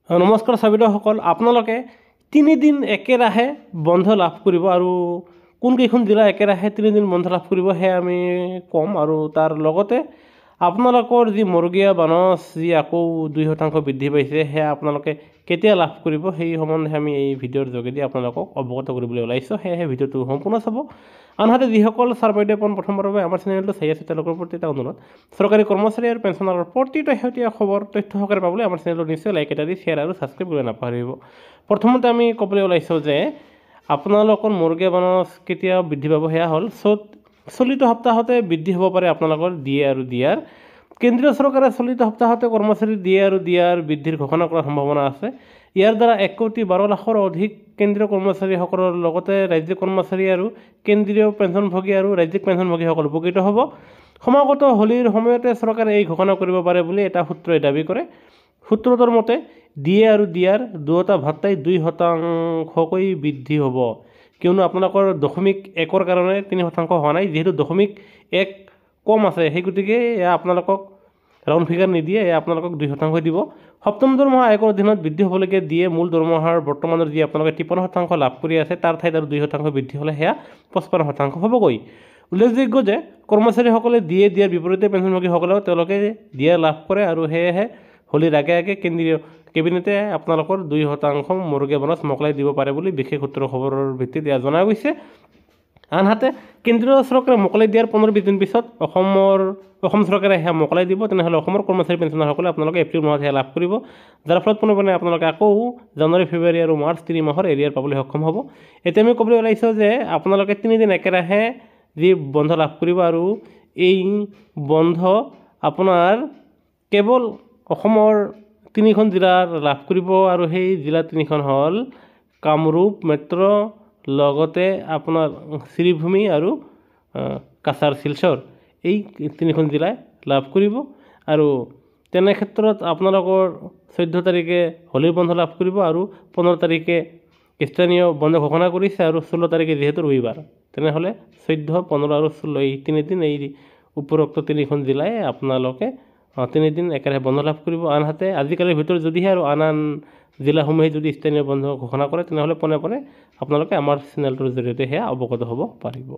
নমস্কাৰ চাবিদসকল, আপোনালোকে 3 দিন একেৰাহে বন্ধ লাভ কৰিব আৰু কোনকেইখন জিলা একেৰাহে 3 দিন বন্ধ লাভ কৰিব সেয়া আমি ক'ম। আৰু তাৰ লগতে আপোনালোকৰ যি মৰুগীয়া বানচ যি আকৌ 2% বৃদ্ধি পাইছে সেয়া আপোনালোকে কেতিয়া লাভ কৰিব সেই সম্বন্ধে আমি এই ভিডিঅ'ৰ যোগেদি আপোনালোকক অৱগত কৰিবলৈ ওলাইছোঁ। সেয়েহে ভিডিঅ'টো সম্পূৰ্ণ চাব। আনহাতে যিসকল ছাৰ বাইদেউ প্ৰথমবাৰৰ বাবে আমাৰ চেনেলটো চাই আছে তেওঁলোকৰ প্ৰতি এটা অনুৰোধ, চৰকাৰী কৰ্মচাৰী আৰু পেঞ্চনাৰৰ প্ৰতিটো শেহতীয়া খবৰ তথ্য সহকাৰে পাবলৈ আমাৰ চেনেলটো নিশ্চয় লাইক এটা দি শ্বেয়াৰ আৰু ছাবস্ক্ৰাইব কৰিব নাপাহৰিব। প্ৰথমতে আমি ক'বলৈ ওলাইছোঁ যে আপোনালোকৰ মৰুগীয়া বানচ কেতিয়া বৃদ্ধি পাব সেয়া হ'ল চলিত সপ্তাহতে বৃদ্ধি হ'ব পাৰে আপোনালোকৰ ডিএ আৰু ডিআৰ। কেন্দ্ৰীয় চৰকাৰে চলিত সপ্তাহতে কৰ্মচাৰীৰ ডিএ আৰু ডিআৰ বৃদ্ধিৰ ঘোষণা কৰাৰ সম্ভাৱনা আছে। ইয়াৰ দ্বাৰা 1,12,00,000ৰো অধিক কেন্দ্ৰীয় কৰ্মচাৰীসকলৰ লগতে ৰাজ্যিক কৰ্মচাৰী আৰু কেন্দ্ৰীয় পেঞ্চনভোগী আৰু ৰাজ্যিক পেঞ্চনভোগীসকল উপকৃত হ'ব। সমাগত হোলীৰ সময়তে চৰকাৰে এই ঘোষণা কৰিব পাৰে বুলি এটা সূত্ৰই দাবী কৰে। সূত্ৰটোৰ মতে ডিএ আৰু ডিআৰ দুয়োটা ভাত্তাই 2%কৈ বৃদ্ধি হ'ব, কিয়নো আপোনালোকৰ 0.1ৰ কাৰণে 3% হোৱা নাই। যিহেতু 0.1 কম আছে সেই গতিকে এয়া আপোনালোকক ৰাউণ্ড ফিগাৰ নিদিয়ে, এয়া আপোনালোকক 2% দিব। সপ্তম দৰমহা আয়োগৰ অধীনত বৃদ্ধি হ'বলগীয়া ডিএ মূল দৰমহাৰ বৰ্তমানৰ যি আপোনালোকে 53% লাভ কৰি আছে তাৰ ঠাইত আৰু 2% বৃদ্ধি হ'লে সেয়া 55% হ'বগৈ। উল্লেখযোগ্য যে কৰ্মচাৰীসকলে ডিএ দিয়াৰ বিপৰীতে পেঞ্চনভোগীসকলেও তেওঁলোকে ডিএ লাভ কৰে আৰু সেয়েহে হোলীৰ আগে আগে কেন্দ্ৰীয় কেবিনেটে আপোনালোকৰ 2% মৰুগীয়া বানচ মোকলাই দিব পাৰে বুলি বিশেষ সূত্ৰৰ খবৰৰ ভিত্তিত এয়া জনা গৈছে। আনহাতে কেন্দ্ৰীয় চৰকাৰে মোকলাই দিয়াৰ 15-20 দিন পিছত অসম চৰকাৰে সেয়া মোকলাই দিব। তেনেহ'লে অসমৰ কৰ্মচাৰী পেঞ্চনাৰসকলে আপোনালোকে এপ্ৰিল মাহত সেয়া লাভ কৰিব, যাৰ ফলত পুনৰবাৰে আপোনালোকে আকৌ জানুৱাৰী, ফেব্ৰুৱাৰী আৰু মাৰ্চ 3 মাহৰ এৰিয়াৰ পাবলৈ সক্ষম হ'ব। এতিয়া আমি ক'বলৈ ওলাইছোঁ যে আপোনালোকে 3 দিন একেৰাহে যি বন্ধ লাভ কৰিব আৰু এই বন্ধ আপোনাৰ কেৱল অসমৰ 3খন জিলাৰ লাভ কৰিব আৰু সেই জিলা 3খন হ'ল কামৰূপ মেট্ৰ', লগতে আপোনাৰ শ্ৰীভূমি আৰু কাছাৰ শিলচৰ। এই 3খন জিলাই লাভ কৰিব আৰু তেনে ক্ষেত্ৰত আপোনালোকৰ 14 তাৰিখে হোলীৰ বন্ধ লাভ কৰিব আৰু 15 তাৰিখে স্থানীয় বন্ধ ঘোষণা কৰিছে আৰু 16 তাৰিখে যিহেতু ৰবিবাৰ, তেনেহ'লে 14, 15 আৰু 16 এই 3 দিন এই উপৰোক্ত 3খন জিলাই আপোনালোকে 3 দিন একেৰাহে বন্ধ লাভ কৰিব। আনহাতে আজিকালিৰ ভিতৰত যদিহে আৰু আন জিলাসমূহে যদি স্থানীয় বন্ধ ঘোষণা কৰে তেনেহ'লে পোনে পোনে আপোনালোকে আমাৰ চেনেলটোৰ জৰিয়তে সেয়া অৱগত হ'ব পাৰিব।